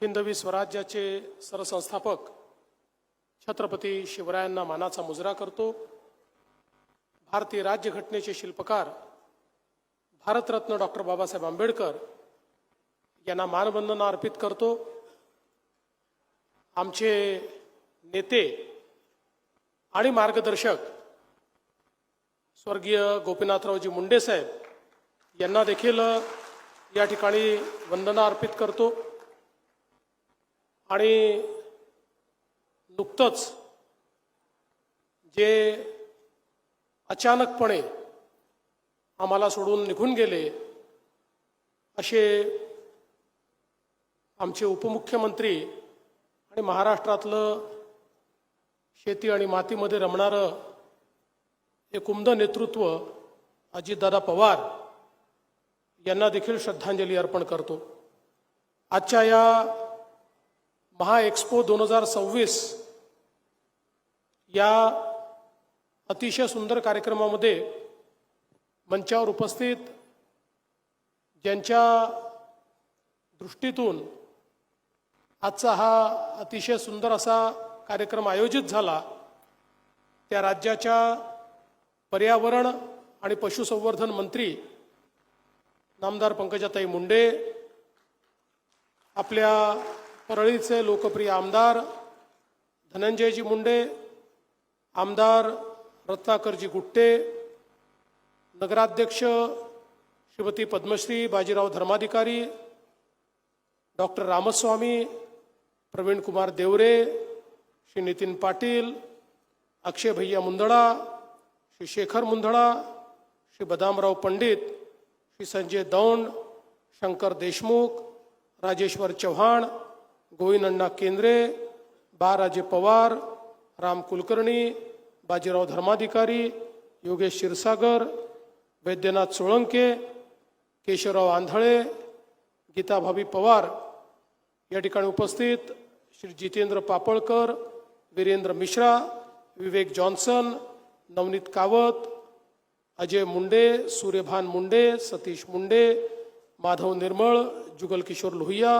हिंदवी स्वराज्याचे सरसंस्थापक छत्रपती शिवरायांना मानाचा मुजरा करतो। भारतीय राज्यघटनेचे शिल्पकार भारतरत्न डॉक्टर बाबासाहेब आंबेडकर यांना मानवंदना अर्पित करतो। आमचे नेते आणि मार्गदर्शक स्वर्गीय गोपीनाथरावजी मुंडे साहेब यांना देखील या ठिकाणी वंदना अर्पित करतो। आणि नुकतंच जे अचानकपणे आम्हाला सोडून निघून गेले असे आमचे उपमुख्यमंत्री आणि महाराष्ट्रातलं शेती आणि मातीमध्ये रमणारं एक उमद नेतृत्व अजितदादा पवार यांना देखील श्रद्धांजली अर्पण करतो। आजच्या या महा एक्सपो 2026 या अतिशय सुंदर कार्यक्रमामध्ये मंचावर उपस्थित ज्यांच्या दृष्टीतून आजचा हा अतिशय सुंदर असा कार्यक्रम आयोजित झाला त्या राज्याच्या पर्यावरण आणि पशुसंवर्धन मंत्री नामदार पंकजाताई मुंडे, आपल्या परळीचे लोकप्रिय आमदार धनंजयजी मुंडे, आमदार रत्नाकरजी गुट्टे, नगराध्यक्ष श्रीमती पद्मश्री बाजीराव धर्माधिकारी, डॉक्टर रामस्वामी, प्रवीण कुमार देवरे, श्री नितीन पाटील, अक्षय भैया मुंदडा, श्री शेखर मुंदडा, श्री बदामराव पंडित, श्री संजय दौंड, शंकर देशमुख, राजेश्वर चव्हाण, गोविंदअण्णा केंद्रे, बाराजे पवार, राम कुलकर्णी, बाजीराव धर्माधिकारी, योगेश क्षीरसागर, वैद्यनाथ सोळंके, केशवराव आंधळे, गीताभाभी पवार या ठिकाणी उपस्थित श्री जितेंद्र पापळकर, वीरेंद्र मिश्रा, विवेक जॉन्सन, नवनीत कावत, अजय मुंडे, सूर्यभान मुंडे, सतीश मुंडे, माधव निर्मळ, जुगल किशोर लोहिया,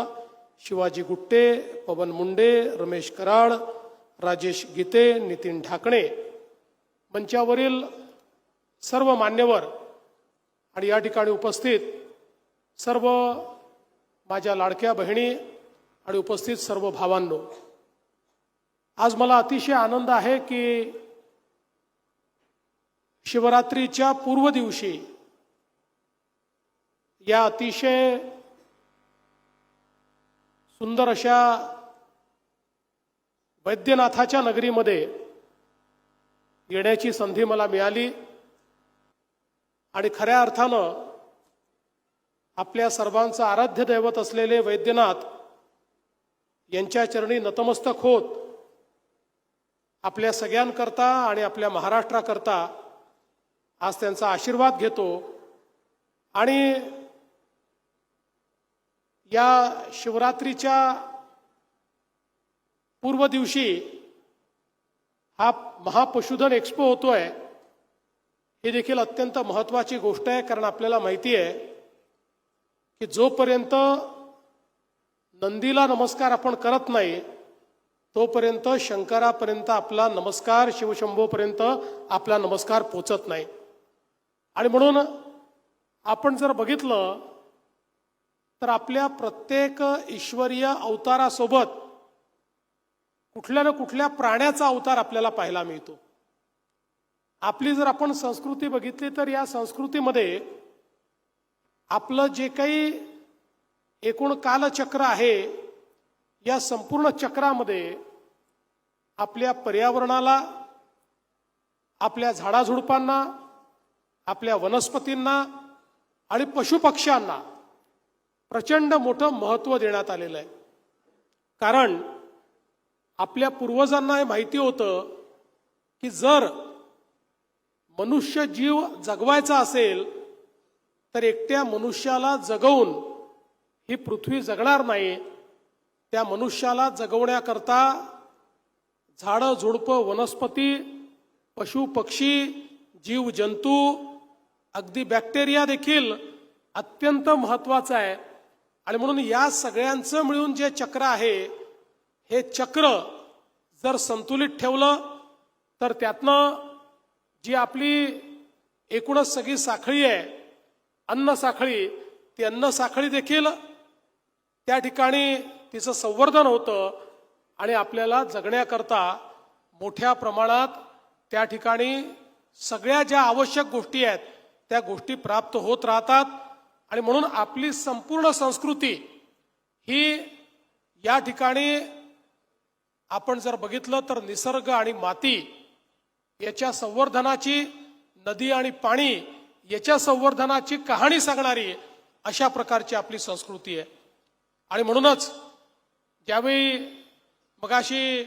शिवाजी गुट्टे, पवन मुंडे, रमेश कराड, राजेश गीते, नितीन ढाकणे, मंचावरील सर्व मान्यवर आणि या ठिकाणी उपस्थित सर्व माझ्या लाडक्या बहिणी आणि उपस्थित सर्व भावांनो, आज मला अतिशय आनंद आहे की शिवरात्रीच्या पूर्व दिवशी या अतिशय सुंदर अशा वैद्यनाथाच्या नगरीमध्ये येण्याची संधी मला मिळाली आणि खऱ्या अर्थानं आपल्या सर्वांचं आराध्य दैवत असलेले वैद्यनाथ यांच्या चरणी नतमस्तक होत आपल्या सगळ्यांकरता आणि आपल्या महाराष्ट्राकरता आज त्यांचा आशीर्वाद घेतो। आणि या शिवरात्रीच्या पूर्व दिवशी हा महापशुधन एक्सपो होतोय, ही देखील अत्यंत महत्त्वाची गोष्ट आहे। कारण आपल्याला माहिती आहे की जोपर्यंत नंदीला नमस्कार आपण करत नाही तोपर्यंत शंकरापर्यंत आपला नमस्कार, शिवशंभोपर्यंत आपला नमस्कार पोचत नाही। आणि म्हणून आपण जर बघितलं तर आपल्या प्रत्येक ईश्वरीय अवतारासोबत कुठल्या ना कुठल्या प्राण्याचा अवतार आपल्याला पाहायला मिळतो। आपली जर आपण संस्कृती बघितली तर या संस्कृतीमध्ये आपलं जे काही एकूण कालचक्र आहे या संपूर्ण चक्रामध्ये आपल्या पर्यावरणाला, आपल्या झाडाझुडपांना, आपल्या वनस्पतींना आणि पशुपक्ष्यांना प्रचंड मोठं महत्त्व देण्यात आलेलं आहे। कारण आपल्या पूर्वजांना हे माहिती होतं की जर मनुष्य जीव जगवायचा असेल तर एकट्या मनुष्याला जगवून ही पृथ्वी जगणार नाही। त्या मनुष्याला जगवण्याकरता झाडं झुडपं, वनस्पती, पशु पक्षी, जीव जंतू, अगदी बॅक्टेरिया देखील अत्यंत महत्त्वाचा आहे। आणि म्हणून या सगळ्यांचं मिळून जे चक्र आहे, हे चक्र जर संतुलित ठेवलं तर त्यातनं जी आपली एकूणच सगळी साखळी आहे, अन्न साखळी, ती अन्न साखळी देखील त्या ठिकाणी तिचं संवर्धन होतं आणि आपल्याला जगण्याकरता मोठ्या प्रमाणात त्या ठिकाणी सगळ्या ज्या आवश्यक गोष्टी आहेत त्या गोष्टी प्राप्त होत राहतात. आणि म्हणून आपली संपूर्ण संस्कृती ही या ठिकाणी आपण जर बघितलं तर निसर्ग आणि माती याच्या संवर्धनाची, नदी आणि पाणी याच्या संवर्धनाची कहाणी सांगणारी अशा प्रकारची आपली संस्कृती आहे. आणि म्हणूनच ज्यावेळी मगाशी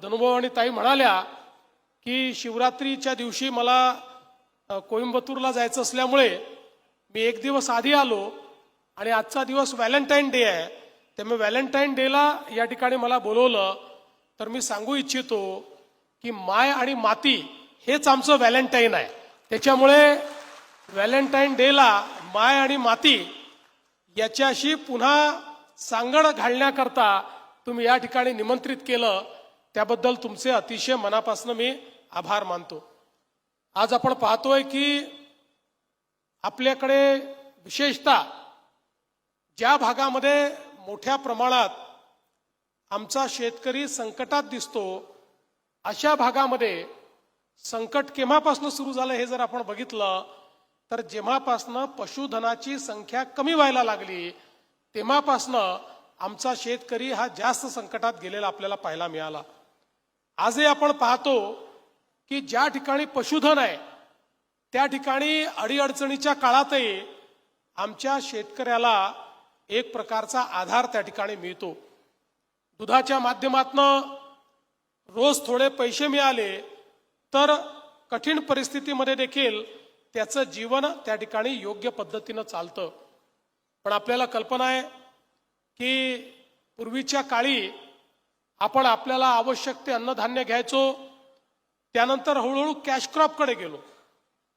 धनुभाऊ आणि ताई म्हणाल्या की शिवरात्रीच्या दिवशी मला कोइंबतूरला जायचं असल्यामुळे मी एक दिवस आधी आलो आणि आजचा दिवस व्हॅलेंटाईन डे आहे, त्यामुळे व्हॅलेंटाईन डेला या ठिकाणी मला बोलवलं. तर मी सांगू इच्छितो की माय आणि माती हेच आमचं व्हॅलेंटाईन आहे. त्याच्यामुळे व्हॅलेंटाईन डेला माय आणि माती याच्याशी पुन्हा सांगड घालण्याकरता तुम्ही या ठिकाणी निमंत्रित केलं, त्याबद्दल तुमचे अतिशय मनापासून मी आभार मानतो. आज आपण पाहतोय की आपल्याकडे विशेषतः ज्या भागामध्ये मोठ्या प्रमाणात आमचा शेतकरी संकटात दिसतो, अशा भागामध्ये संकट केव्हापासून सुरू झालं हे जर आपण बघितलं तर जेव्हापासनं पशुधनाची संख्या कमी व्हायला लागली तेव्हापासनं आमचा शेतकरी हा जास्त संकटात गेलेला आपल्याला पाहायला मिळाला. आजही आपण पाहतो की ज्या ठिकाणी पशुधन आहे त्या ठिकाणी अडीअडचणीच्या काळातही आमच्या शेतकऱ्याला एक प्रकारचा आधार त्या ठिकाणी मिळतो. दुधाच्या माध्यमातनं रोज थोडे पैसे मिळाले तर कठीण परिस्थितीमध्ये देखील त्याचं जीवन त्या ठिकाणी योग्य पद्धतीनं चालतं. पण आपल्याला कल्पना आहे की पूर्वीच्या काळी आपण आपल्याला आवश्यक ते अन्नधान्य घ्यायचो, त्यानंतर हळूहळू कॅश क्रॉपकडे गेलो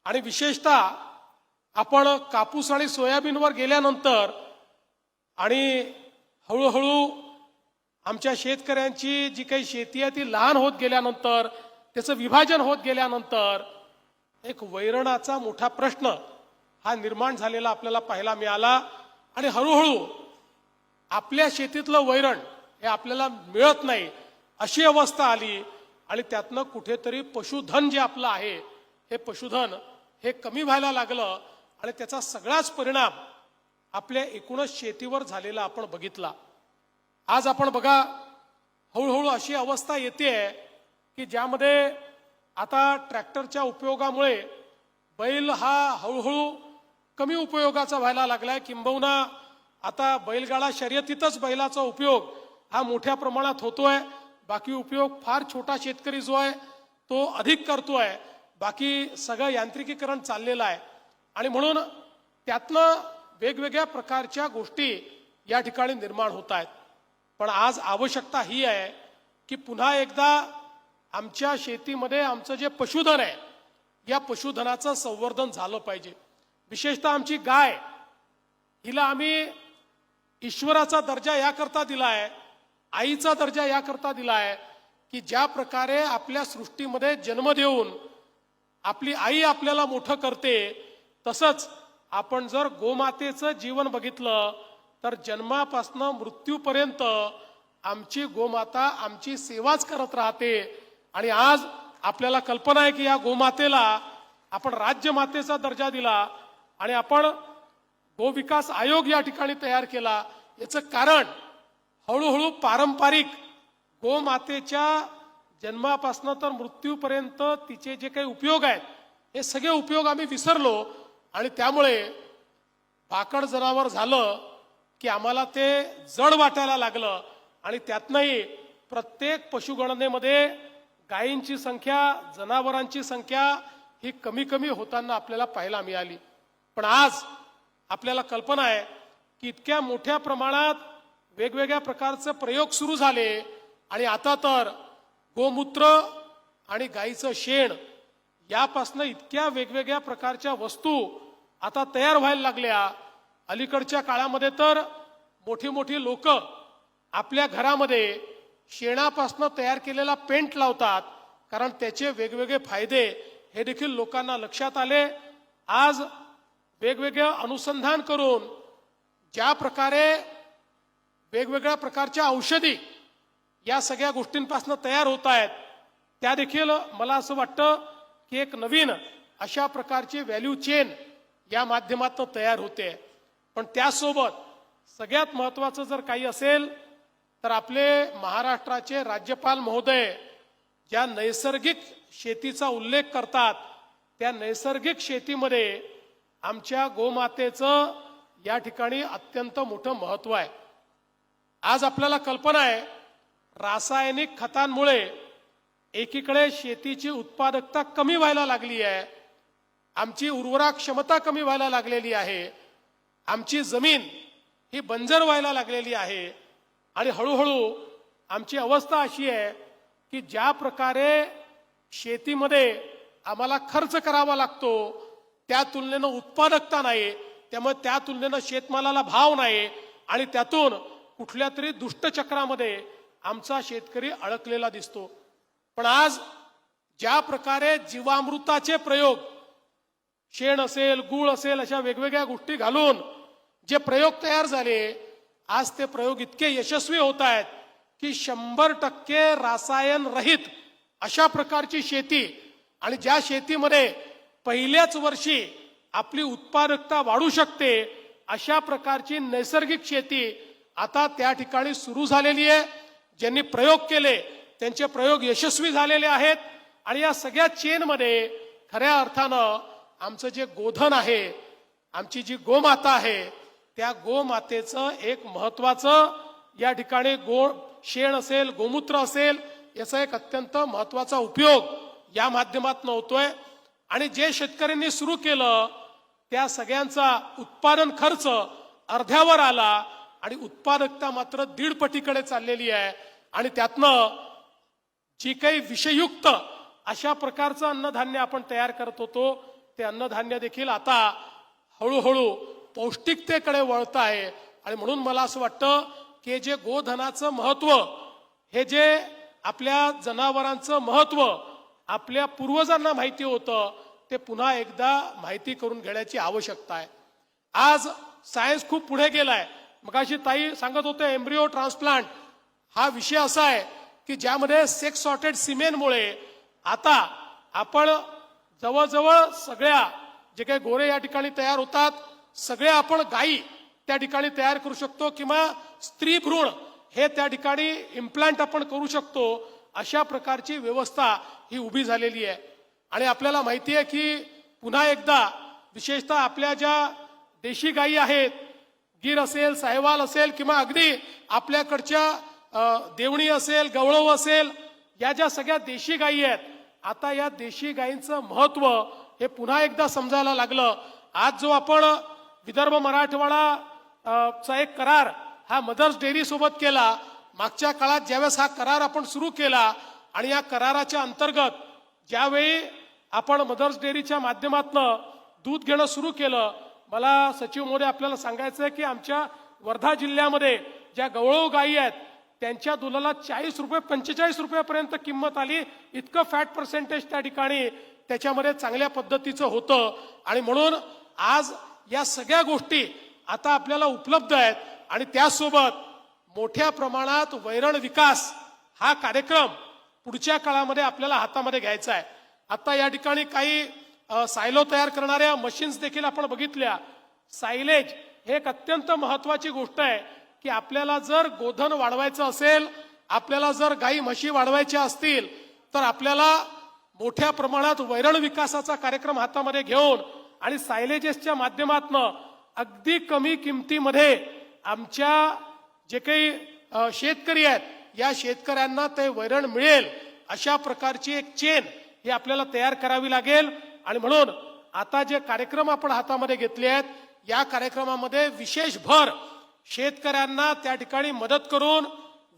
आणि विशेषतः आपण कापूस आणि सोयाबीनवर गेल्यानंतर आणि हळूहळू आमच्या शेतकऱ्यांची जी काही शेती आहे ती लहान होत गेल्यानंतर, त्याचं विभाजन होत गेल्यानंतर एक वैरणाचा मोठा प्रश्न हा निर्माण झालेला आपल्याला पाहायला मिळाला. आणि हळूहळू आपल्या शेतीतलं वैरण हे आपल्याला मिळत नाही अशी अवस्था आली आणि त्यातनं कुठेतरी पशुधन जे आपलं आहे हे पशुधन हे कमी व्हायला लागलं आणि त्याचा सगळाच परिणाम आपल्या एकूणच शेतीवर झालेला आपण बघितला. आज आपण बघा हळूहळू अशी अवस्था येते की ज्यामध्ये आता ट्रॅक्टरच्या उपयोगामुळे बैल हा हळूहळू कमी उपयोगाचा व्हायला लागलाय. किंबहुना आता बैलगाडा शर्यतीतच बैलाचा उपयोग हा मोठ्या प्रमाणात होतोय. बाकी उपयोग फार छोटा शेतकरी जो आहे तो अधिक करतोय. बाकी सगळं यांत्रिकीकरण चाललेलं आहे आणि म्हणून त्यातनं वेगवेगळ्या प्रकारच्या गोष्टी या ठिकाणी निर्माण होत आहेत. पण आज आवश्यकता ही आहे की पुन्हा एकदा आमच्या शेतीमध्ये आमचं जे पशुधन आहे या पशुधनाचं संवर्धन झालं पाहिजे. विशेषतः आमची गाय, हिला आम्ही ईश्वराचा दर्जा याकरता दिलाय, आईचा दर्जा याकरता दिलाय की ज्या प्रकारे आपल्या सृष्टीमध्ये जन्म देऊन आपली आई आपल्याला मोठं करते, तसंच आपण जर गोमातेचं जीवन बघितलं तर जन्मापासून मृत्यूपर्यंत आमची गोमाता आमची सेवाच करत राहते. आणि आज आपल्याला कल्पना आहे की या गोमातेला आपण राज्यमातेचा दर्जा दिला आणि आपण गोविकास आयोग या ठिकाणी तयार केला. याचं कारण हळूहळू पारंपरिक गोमातेच्या जन्मापासून तर मृत्यूपर्यंत तिचे जे काही उपयोग आहेत हे सगळे उपयोग आम्ही विसरलो आणि त्यामुळे भाकड जनावर झालं की आम्हाला ते जड वाटायला लागलं आणि त्यातनंही प्रत्येक पशुगणनेमध्ये गायींची संख्या, जनावरांची संख्या ही कमी कमी होताना आपल्याला पाहायला मिळाली. पण आज आपल्याला कल्पना आहे की इतक्या मोठ्या प्रमाणात वेगवेगळ्या प्रकारचे प्रयोग सुरू झाले आणि आता तर गोमूत्र आणि गाईचं शेण यापासून इतक्या वेगवेगळ्या प्रकारच्या वस्तू आता तयार व्हायला लागल्या अलीकडच्या काळामध्ये तर मोठी मोठी लोक आपल्या घरामध्ये शेणापासून तयार केलेला पेंट लावतात, कारण त्याचे वेगवेगळे फायदे हे देखील लोकांना लक्षात आले. आज वेगवेगळे अनुसंधान करून ज्या प्रकारे वेगवेगळ्या प्रकारच्या औषधी या सगळ्या गोष्टींपासून तयार होत आहेत, त्या देखील मला असं वाटतं की एक नवीन अशा प्रकारची व्हॅल्यू चेन या माध्यमातून तयार होते. पण त्यासोबत सगळ्यात महत्त्वाचं जर काही असेल तर आपले महाराष्ट्राचे राज्यपाल महोदय ज्या नैसर्गिक शेतीचा उल्लेख करतात, त्या नैसर्गिक शेतीमध्ये आमच्या गोमातेचं या ठिकाणी अत्यंत मोठं महत्त्व आहे. आज आपल्याला कल्पना आहे, रासायनिक खतांमुळे एकीकडे शेतीची उत्पादकता कमी व्हायला लागली आहे, आमची उर्वरा क्षमता कमी व्हायला लागलेली आहे, आमची जमीन ही बंजर व्हायला लागलेली आहे आणि हळूहळू आमची अवस्था अशी आहे की ज्या प्रकारे शेतीमध्ये आम्हाला खर्च करावा लागतो त्या तुलनेनं उत्पादकता नाही, त्यामुळे त्या तुलनेनं शेतमालाला भाव नाही आणि त्यातून कुठल्या तरी दुष्टचक्रामध्ये आमचा शेतकरी अडकलेला दिसतो. पण आज ज्या प्रकारे जीवामृताचे प्रयोग, शेण असेल, गूळ असेल, अशा वेगवेगळ्या गोष्टी घालून जे प्रयोग तयार झाले, आज ते प्रयोग इतके यशस्वी होत आहेत की 100% रासायन रहित अशा प्रकारची शेती आणि ज्या शेतीमध्ये पहिल्याच वर्षी आपली उत्पादकता वाढू शकते अशा प्रकारची नैसर्गिक शेती आता त्या ठिकाणी सुरू झालेली आहे. ज्यांनी प्रयोग केले त्यांचे प्रयोग यशस्वी झालेले आहेत आणि या सगळ्या चेनमध्ये खऱ्या अर्थानं आमचं जे गोधन आहे, आमची जी गोमाता आहे, त्या गोमातेचं एक महत्वाचं या ठिकाणी शेण असेल, गोमूत्र असेल, याचा एक अत्यंत महत्वाचा उपयोग या माध्यमातून होतोय. आणि जे शेतकऱ्यांनी सुरू केलं त्या सगळ्यांचा उत्पादन खर्च अर्ध्यावर आला आणि उत्पादकता मात्र 1.5 पटीकडे चाललेली आहे. आणि त्यातनं जी काही विषयुक्त अशा प्रकारचं अन्नधान्य आपण तयार करत होतो, ते अन्नधान्य देखील आता हळूहळू पौष्टिकतेकडे वळत आहे. आणि म्हणून मला असं वाटतं की जे गोधनाचं महत्व, हे जे आपल्या जनावरांचं महत्व आपल्या पूर्वजांना माहिती होतं, ते पुन्हा एकदा माहिती करून घेण्याची आवश्यकता आहे. आज सायन्स खूप पुढे गेलाय. मगाशी ताई सांगत होते एम्ब्रिओ ट्रान्सप्लांट हा विषय असा आहे की ज्यामध्ये सेक्स सॉर्टेड सिमेनमुळे आता आपण जवळजवळ सगळ्या जे काही गोरे या ठिकाणी तयार होतात, सगळे आपण गायी त्या ठिकाणी तयार करू शकतो किंवा स्त्री भ्रूण हे त्या ठिकाणी इम्प्लांट आपण करू शकतो. अशा प्रकारची व्यवस्था ही उभी झालेली आहे. आणि आपल्याला माहिती आहे की पुन्हा एकदा विशेषतः आपल्या ज्या देशी गायी आहेत, गीर असेल, साहिवाल असेल किंवा अगदी आपल्याकडच्या देवणी असेल, गवळव असेल, या ज्या सगळ्या देशी गायी आहेत, आता या देशी गायींचं महत्व हे पुन्हा एकदा समजायला लागलं. आज जो आपण विदर्भ मराठवाडा चा एक करार हा मदर्स डेअरी सोबत केला, मागच्या काळात ज्यावेळेस हा करार आपण सुरू केला आणि या कराराच्या अंतर्गत ज्यावेळी आपण मदर्स डेअरीच्या माध्यमातून दूध घेणं सुरू केलं, मला सचिव महोदय आपल्याला सांगायचं आहे की आमच्या वर्धा जिल्ह्यामध्ये ज्या गवळव गायी आहेत त्यांच्या दुधाला 40 रुपये 45 रुपयापर्यंत किंमत आली. इतकं फॅट पर्सेंटेज त्या ठिकाणी त्याच्यामध्ये चांगल्या पद्धतीचं होतं. आणि म्हणून आज या सगळ्या गोष्टी आता आपल्याला उपलब्ध आहेत. आणि त्यासोबत मोठ्या प्रमाणात वैरण विकास हा कार्यक्रम पुढच्या काळामध्ये आपल्याला हातामध्ये घ्यायचा आहे. आता या ठिकाणी काही सायलो तयार करणाऱ्या मशीन्स देखील आपण बघितल्या. सायलेज हे एक अत्यंत महत्वाची गोष्ट आहे की आपल्याला जर गोधन वाढवायचं असेल, आपल्याला जर गाई म्हशी वाढवायच्या असतील, तर आपल्याला मोठ्या प्रमाणात वैरण विकासाचा कार्यक्रम हातामध्ये घेऊन आणि सायलेजेसच्या माध्यमातून अगदी कमी किमतीमध्ये आमच्या जे काही शेतकरी आहेत या शेतकऱ्यांना ते वैरण मिळेल अशा प्रकारची एक चेन ही आपल्याला तयार करावी लागेल. आणि म्हणून आता जे कार्यक्रम आपण हातामध्ये घेतले आहेत, या कार्यक्रमामध्ये विशेष भर शेतकऱ्यांना त्या ठिकाणी मदत करून,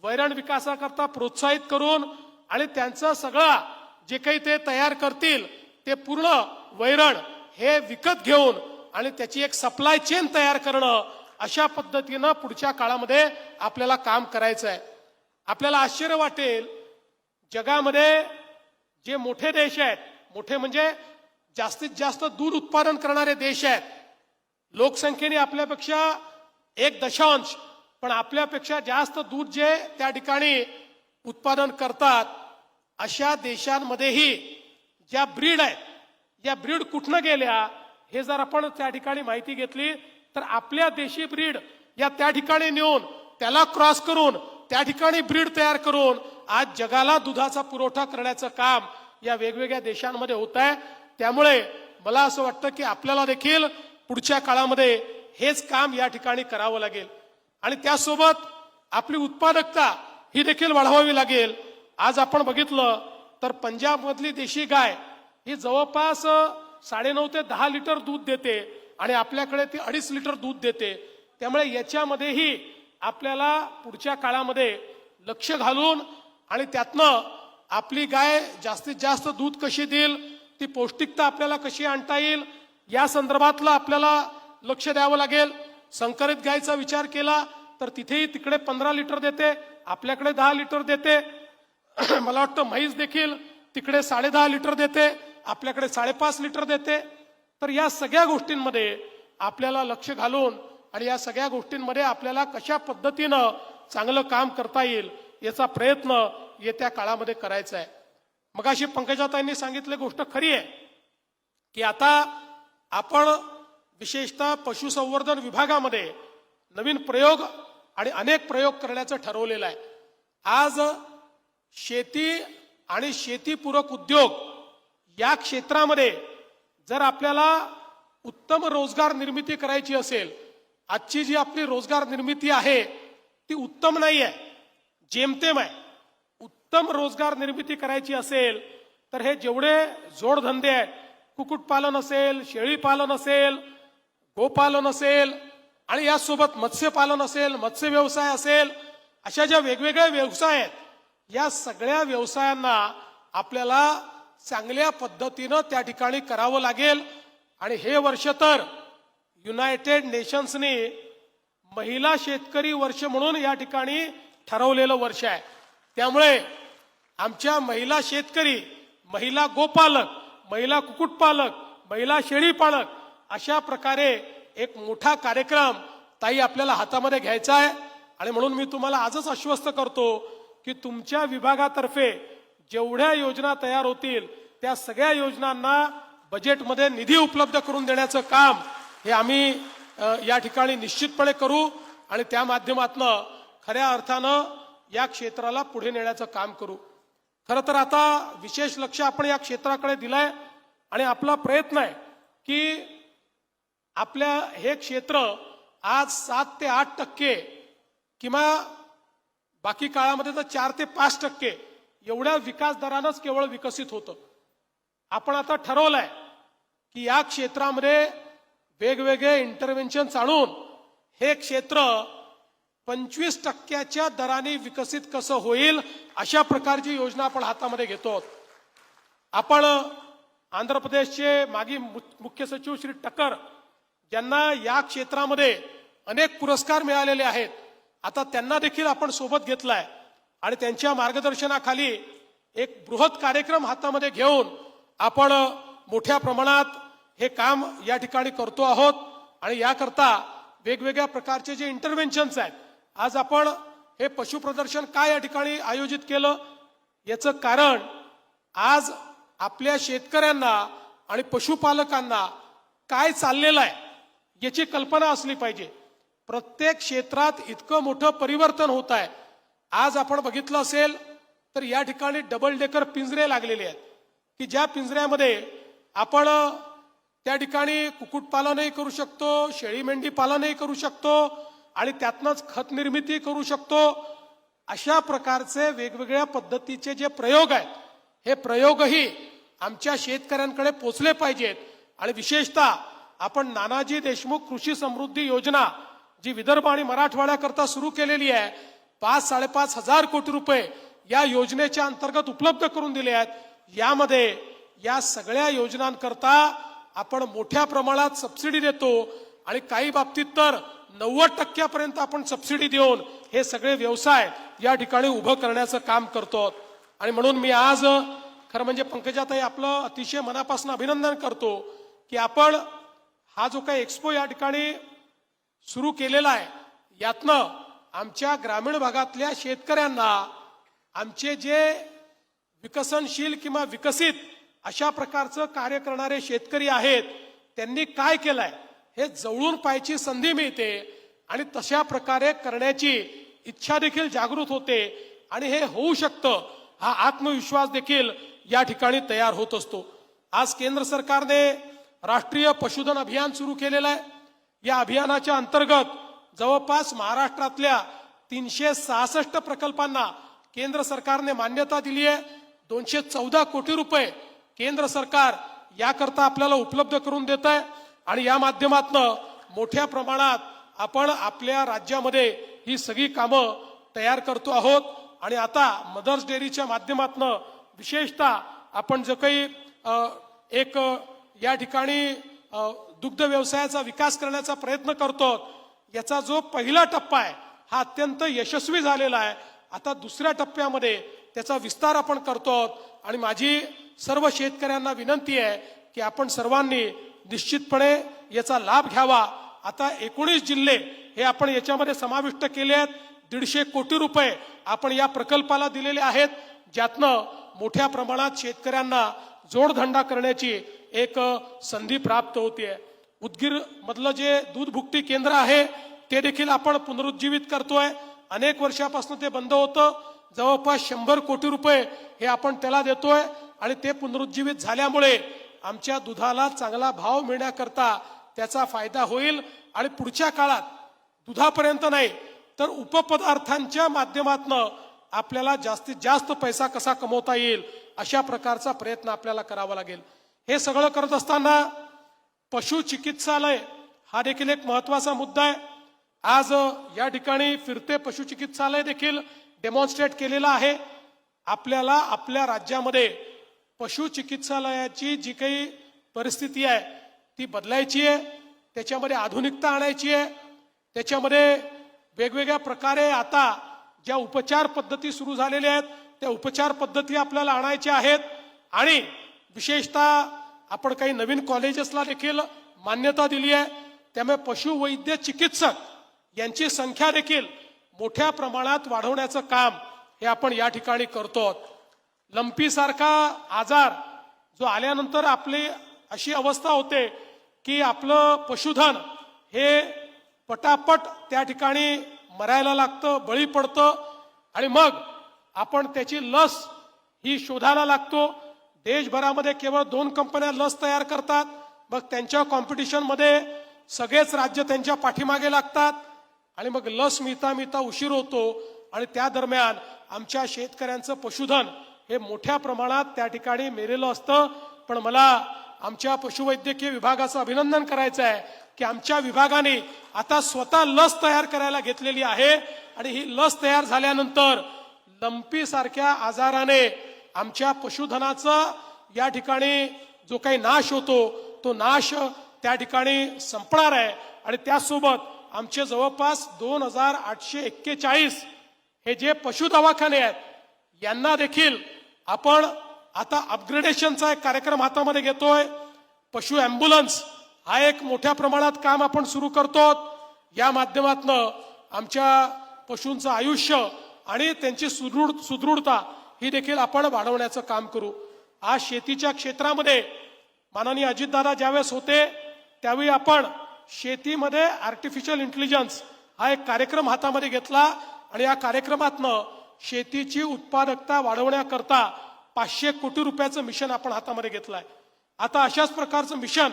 वैरण विकासाकरता प्रोत्साहित करून आणि त्यांचं सगळं जे काही ते तयार करतील ते पूर्ण वैरण हे विकत घेऊन आणि त्याची एक सप्लाय चेन तयार करणं, अशा पद्धतीनं पुढच्या काळामध्ये आपल्याला काम करायचं आहे. आपल्याला आश्चर्य वाटेल, जगामध्ये जे मोठे देश आहेत, मोठे म्हणजे जास्तीत जास्त दूध उत्पादन करणारे देश आहेत, लोकसंख्येने आपल्यापेक्षा 1.0, पण आपल्यापेक्षा जास्त दूध जे त्या ठिकाणी उत्पादन करतात, अशा देशांमध्येही ज्या ब्रीड आहेत, या ब्रीड कुठनं गेल्या हे जर आपण त्या ठिकाणी माहिती घेतली तर आपल्या देशी ब्रीड या त्या ठिकाणी नेऊन त्याला क्रॉस करून त्या ठिकाणी ब्रीड तयार करून आज जगाला दुधाचा पुरवठा करण्याचं काम या वेगवेगळ्या देशांमध्ये होत आहे. त्यामुळे मला असं वाटतं की आपल्याला देखील पुढच्या काळामध्ये हेच काम या ठिकाणी करावं लागेल आणि त्यासोबत आपली उत्पादकता ही देखील वाढवावी लागेल. आज आपण बघितलं तर पंजाबमधली देशी गाय ही जवळपास 9.5 ते 10 लिटर दूध देते आणि आपल्याकडे ती 2.5 लिटर दूध देते. त्यामुळे याच्यामध्येही आपल्याला पुढच्या काळामध्ये लक्ष घालून आणि त्यातनं आपली गाय जास्तीत जास्त दूध कशी देईल, ती पौष्टिकता आपल्याला कशी आणता येईल, या संदर्भातलं आपल्याला लक्ष द्यावं लागेल. संकरित गायचा विचार केला तर तिथेही तिकडे 15 लिटर देते, आपल्याकडे 10 लिटर देते. मला वाटतं म्हैस देखील तिकडे 10.5 लिटर देते, आपल्याकडे 5.5 लिटर देते. तर या सगळ्या गोष्टींमध्ये आपल्याला लक्ष घालून आणि या सगळ्या गोष्टींमध्ये आपल्याला कशा पद्धतीनं चांगलं काम करता येईल याचा प्रयत्न येत्या काळामध्ये करायचा आहे. मगाशी पंकजाताईंनी सांगितली गोष्ट खरी आहे की आता आपण विशेषतः पशुसंवर्धन विभागामध्ये नवीन प्रयोग आणि अनेक प्रयोग करण्याचं ठरवलेलं आहे. आज शेती आणि शेतीपूरक उद्योग या क्षेत्रामध्ये जर आपल्याला उत्तम रोजगार निर्मिती करायची असेल, आजची जी आपली रोजगार निर्मिती आहे ती उत्तम नाही आहे, जेमतेम आहे. उत्तम रोजगार निर्मिती करायची असेल तर हे जेवढे जोडधंदे आहेत, कुक्कुटपालन असेल, शेळीपालन असेल, गोपालन असेल आणि यासोबत मत्स्यपालन असेल, मत्स्य व्यवसाय असेल, अशा ज्या वेगवेगळे व्यवसाय आहेत, या सगळ्या व्यवसायांना आपल्याला चांगल्या पद्धतीनं त्या ठिकाणी करावं लागेल. आणि हे वर्ष तर युनायटेड नेशन्सने महिला शेतकरी वर्ष म्हणून या ठिकाणी ठरवलेलं वर्ष आहे. त्यामुळे आमच्या महिला शेतकरी, महिला गोपालक, महिला कुक्कुटपालक, महिला शेळीपालक अशा प्रकारे एक मोठा कार्यक्रम ताई आपल्याला हातामध्ये घ्यायचा आहे. आणि म्हणून मी तुम्हाला आजच आश्वस्त करतो की तुमच्या विभागातर्फे जेवढ्या योजना तयार होतील त्या सगळ्या योजनांना बजेटमध्ये निधी उपलब्ध करून देण्याचं काम हे आम्ही या ठिकाणी निश्चितपणे करू आणि त्या माध्यमातून खऱ्या अर्थानं या क्षेत्राला पुढे नेण्याचं काम करू. खरं तर आता विशेष लक्ष आपण या क्षेत्राकडे दिलंय आणि आपला प्रयत्न आहे की आपल्या हे क्षेत्र आज 7 ते 8% किंवा बाकी काळामध्ये तर 4 ते 5% एवढ्या विकास दरानंच केवळ विकसित होतं. आपण आता ठरवलंय की या क्षेत्रामध्ये वेगवेगळे इंटरव्हेन्शन आणून हे क्षेत्र 25% दराने विकसित कसं होईल अशा प्रकारची योजना आपण हातामध्ये घेतो. आपण आंध्र प्रदेशचे माजी मुख्य सचिव श्री टकर ज्यांना या क्षेत्रामध्ये अनेक पुरस्कार मिळालेले आहेत, आता त्यांना देखील आपण सोबत घेतलाय आणि त्यांच्या मार्गदर्शनाखाली एक बृहत कार्यक्रम हातामध्ये घेऊन आपण मोठ्या प्रमाणात हे काम या ठिकाणी करतो आहोत. आणि याकरता वेगवेगळ्या प्रकारचे जे इंटरव्हेन्शन्स आहेत, आज आपण हे पशु प्रदर्शन काय या ठिकाणी आयोजित केलं याचं कारण आज आपल्या शेतकऱ्यांना आणि पशुपालकांना काय चाललेलं आहे याची कल्पना असली पाहिजे. प्रत्येक क्षेत्रात इतकं मोठं परिवर्तन होत आहे. आज आपण बघितलं असेल तर या ठिकाणी डबल डेकर पिंजरे लागलेले आहेत की ज्या पिंजऱ्यामध्ये आपण त्या ठिकाणी कुक्कुटपालनही करू शकतो, शेळी मेंढी पालनही करू शकतो आणि त्यातनंच खत निर्मिती करू शकतो. अशा प्रकारचे वेगवेगळ्या पद्धतीचे जे प्रयोग आहेत, हे प्रयोगही आमच्या शेतकऱ्यांकडे पोचले पाहिजेत. आणि विशेषतः आपण नानाजी देशमुख कृषी समृद्धी योजना जी विदर्भ आणि मराठवाड्याकरता सुरू केलेली आहे, 5-5.5 हजार कोटी रुपये या योजनेच्या अंतर्गत उपलब्ध करून दिले आहेत. यामध्ये या सगळ्या योजनांकरता आपण मोठ्या प्रमाणात सबसिडी देतो आणि काही बाबतीत तर 90% आपण सबसिडी देऊन हे सगळे व्यवसाय या ठिकाणी उभं करण्याचं काम करतो. आणि म्हणून मी आज खरं म्हणजे पंकजाताई आपलं अतिशय मनापासून अभिनंदन करतो की आपण हा जो काही एक्सपो या ठिकाणी सुरू केलेला आहे, यातनं आमच्या ग्रामीण भागातल्या शेतकऱ्यांना आमचे जे विकसनशील किंवा विकसित अशा प्रकारचं कार्य करणारे शेतकरी आहेत त्यांनी काय केलंय हे जवळून पाहायची संधी मिळते आणि तशा प्रकारे करण्याची इच्छा देखील जागृत होते आणि हे होऊ शकतं हा आत्मविश्वास देखील या ठिकाणी तयार होत असतो. आज केंद्र सरकारने राष्ट्रीय पशुधन अभियान सुरू केलेलं आहे. या अभियानाच्या अंतर्गत जवळपास महाराष्ट्रातल्या 366 प्रकल्पांना केंद्र सरकारने मान्यता दिली आहे. 214 कोटी रुपये केंद्र सरकार याकरता आपल्याला उपलब्ध करून देत आहे आणि या माध्यमातून मोठ्या प्रमाणात आपण आपल्या राज्यामध्ये ही सगळी कामं तयार करतो आहोत. आणि आता मदर्स डेअरीच्या माध्यमातून विशेषतः आपण जो काही एक या ठिकाणी दुग्ध व्यवसायाचा विकास करण्याचा प्रयत्न करतो, याचा जो पहिला टप्पा आहे हा अत्यंत यशस्वी झालेला आहे. आता दुसऱ्या टप्प्यामध्ये त्याचा विस्तार आपण करतो आणि माझी सर्व शेतकऱ्यांना विनंती आहे की आपण सर्वांनी निश्चितपणे याचा लाभ घ्यावा. आता 19 जिल्हे हे आपण याच्यामध्ये समाविष्ट केले आहेत. 150 कोटी रुपये आपण या प्रकल्पाला दिलेले आहेत, ज्यातनं मोठ्या प्रमाणात शेतकऱ्यांना जोडधंदा करण्याची एक संधी प्राप्त होते. उदगीर मधलं जे दूध भुकटी केंद्र आहे ते देखील आपण पुनरुज्जीवित करतोय. अनेक वर्षापासून ते बंद होतं. जवळपास 100 कोटी रुपये हे आपण त्याला देतोय आणि ते पुनरुज्जीवित झाल्यामुळे आमच्या दुधाला चांगला भाव मिळण्याकरता त्याचा फायदा होईल आणि पुढच्या काळात दुधापर्यंत नाही तर उपपदार्थांच्या माध्यमातून आपल्याला जास्तीत जास्त पैसा कसा कमवता येईल अशा प्रकारचा प्रयत्न आपल्याला करावा लागेल. हे सगळं करत असताना पशु चिकित्सालय हा देखील एक महत्वाचा मुद्दा आहे. आज या ठिकाणी फिरते पशु चिकित्सालय देखील डेमॉन्स्ट्रेट केलेलं आहे. आपल्याला आपल्या राज्यामध्ये पशु चिकित्सालयाची जी काही परिस्थिती आहे ती बदलायची आहे. त्याच्यामध्ये आधुनिकता आणायची आहे. त्याच्यामध्ये वेगवेगळ्या प्रकारे आता ज्या उपचार पद्धती सुरू झालेल्या आहेत त्या उपचार पद्धती आपल्याला आणायच्या आहेत आणि विशेषतः आपण काही नवीन कॉलेजेसला देखील मान्यता दिली आहे. त्यामुळे पशुवैद्य चिकित्सक यांची संख्या देखील मोठ्या प्रमाणात वाढवण्याचं काम हे आपण या ठिकाणी करतो. लंपी सारखा आजार जो आल्यानंतर आपली अशी अवस्था होते की आपलं पशुधन हे पटापट त्या ठिकाणी मरायला लागतं, बळी पडतं आणि मग आपण त्याची लस ही शोधायला लागतो. देशभरामध्ये केवळ 2 कंपन्या लस तयार करतात. मग त्यांच्या कॉम्पिटिशनमध्ये सगळेच राज्य त्यांच्या पाठीमागे लागतात आणि मग लस मिळता उशीर होतो आणि त्या दरम्यान आमच्या शेतकऱ्यांचं पशुधन हे मोठ्या प्रमाणात त्या ठिकाणी मेलेलं असतं. पण मला आमच्या पशुवैद्यकीय विभागाचं अभिनंदन करायचं आहे की आमच्या विभागाने आता स्वतः लस तयार करायला घेतलेली आहे आणि ही लस तयार झाल्यानंतर लंपी सारख्या आजाराने आमच्या पशुधनाचा या ठिकाणी जो काही नाश होतो तो नाश त्या ठिकाणी संपणार आहे. आणि त्यासोबत आमचे जवळपास 2841 हे जे पशु दवाखाने आहेत यांना देखील आपण आता अपग्रेडेशनचा एक कार्यक्रम हातामध्ये घेतोय. पशु ॲम्ब्युलन्स हा एक मोठ्या प्रमाणात काम आपण सुरू करतो. या माध्यमातून आमच्या पशूंचं आयुष्य आणि त्यांची सुदृढता ही देखील आपण वाढवण्याचं काम करू. आज शेतीच्या क्षेत्रामध्ये माननीय अजितदादा ज्यावेळेस होते त्यावेळी आपण शेतीमध्ये आर्टिफिशियल इंटेलिजन्स हा एक कार्यक्रम हातामध्ये घेतला आणि या कार्यक्रमातनं शेतीची उत्पादकता वाढवण्याकरता 500 कोटी रुपयाचं मिशन आपण हातामध्ये घेतलंय. आता अशाच प्रकारचं मिशन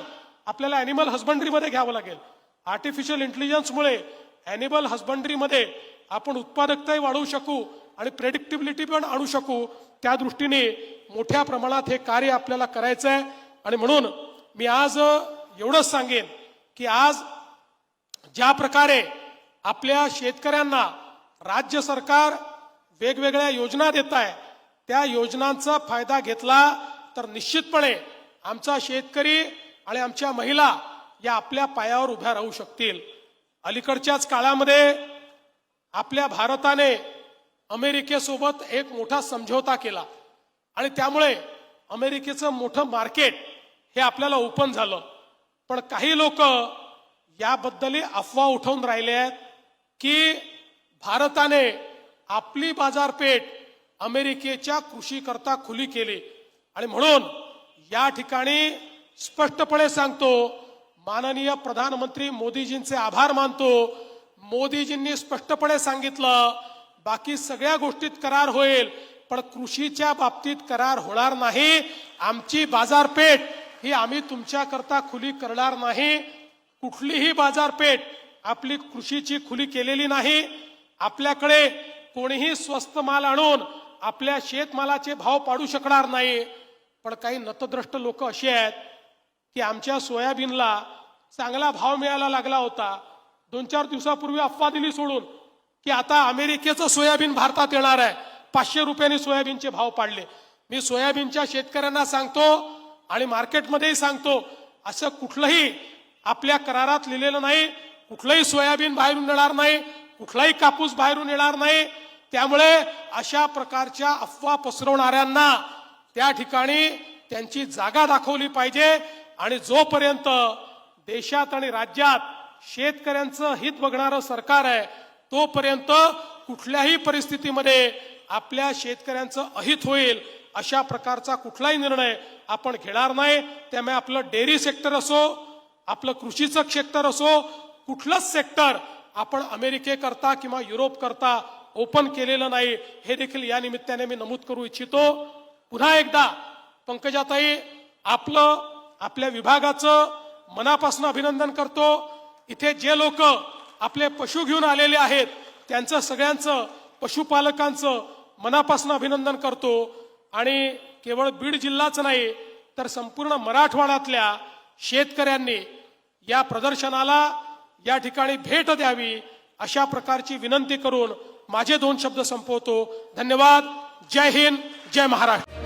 आपल्याला ॲनिमल हस्बंड्रीमध्ये घ्यावं लागेल. आर्टिफिशियल इंटेलिजन्समुळे ॲनिमल हस्बंड्रीमध्ये आपण उत्पादकताही वाढवू शकू आणि प्रेडिक्टिबिलिटी पण आणू शकू. त्या दृष्टीने मोठ्या प्रमाणात हे कार्य आपल्याला करायचं आहे. आणि म्हणून मी आज एवढंच सांगेन की आज ज्या प्रकारे आपल्या शेतकऱ्यांना राज्य सरकार वेगवेगळ्या योजना देत आहे त्या योजनांचा फायदा घेतला तर निश्चितपणे आमचा शेतकरी आणि आमच्या महिला या आपल्या पायावर उभ्या राहू शकतील. अलीकडच्याच काळामध्ये आपल्या भारताने अमेरिकेसोबत एक मोठा समझोता केला आणि त्यामुळे अमेरिकेचं मोठं मार्केट हे आपल्याला ओपन झालं. पण काही लोक याबद्दल अफवा उठवून राहिले आहेत की भारताने आपली बाजारपेठ अमेरिकेच्या कृषीकरता खुली केली आणि म्हणून या ठिकाणी स्पष्टपणे सांगतो, माननीय प्रधानमंत्री मोदीजींचे आभार मानतो. मोदीजींनी स्पष्टपणे सांगितलं बाकी सगळ्या गोष्टीत करार होईल पण कृषीच्या बाबतीत करार होणार नाही. आमची बाजारपेठ ही आम्ही तुमच्याकरता खुली करणार नाही. कुठलीही बाजारपेठ आपली कृषीची खुली केलेली नाही. आपल्याकडे कोणीही स्वस्त माल आणून आपल्या शेतमालाचे भाव पाडू शकणार नाही. पण काही नतद्रष्ट लोक असे आहेत की आमच्या सोयाबीनला चांगला भाव मिळायला लागला होता. 2-4 दिवसापूर्वी अफवा दिली सोडून की आता अमेरिकेचं सोयाबीन भारतात येणार आहे. 500 रुपयांनी सोयाबीनचे भाव पाडले. मी सोयाबीनच्या शेतकऱ्यांना सांगतो आणि मार्केटमध्येही सांगतो, असं कुठलंही आपल्या करारात लिहिलेलं नाही. कुठलंही सोयाबीन बाहेरून येणार नाही, कुठलाही कापूस बाहेरून येणार नाही. त्यामुळे अशा प्रकारच्या अफवा पसरवणाऱ्यांना त्या ठिकाणी त्यांची जागा दाखवली पाहिजे. आणि जोपर्यंत देशात आणि राज्यात शेतकऱ्यांचं हित बघणारं सरकार आहे तोपर्यंत कुठल्याही परिस्थितीमध्ये आपल्या शेतकऱ्यांचं अहित होईल अशा प्रकारचा कुठलाही निर्णय आपण घेणार नाही. त्यामुळे आपलं डेअरी सेक्टर असो, आपलं कृषीचं सेक्टर असो, कुठलंच सेक्टर आपण अमेरिकेकरता किंवा युरोप करता ओपन केलेलं नाही हे देखील या निमित्ताने मी नमूद करू इच्छितो. पुन्हा एकदा पंकजाताई आपल्या विभागाचं मनापासून अभिनंदन करतो. इथे जे लोक आपले पशु घेऊन आलेले आहेत त्यांचं सगळ्यांचं पशुपालकांचं मनापासून अभिनंदन करतो. आणि केवळ बीड जिल्हाच नाही तर संपूर्ण मराठवाड्यातल्या शेतकऱ्यांनी या प्रदर्शनाला या ठिकाणी भेट द्यावी अशा प्रकारची विनंती करून माझे 2 शब्द संपवतो. धन्यवाद. जय हिंद, जय महाराष्ट्र.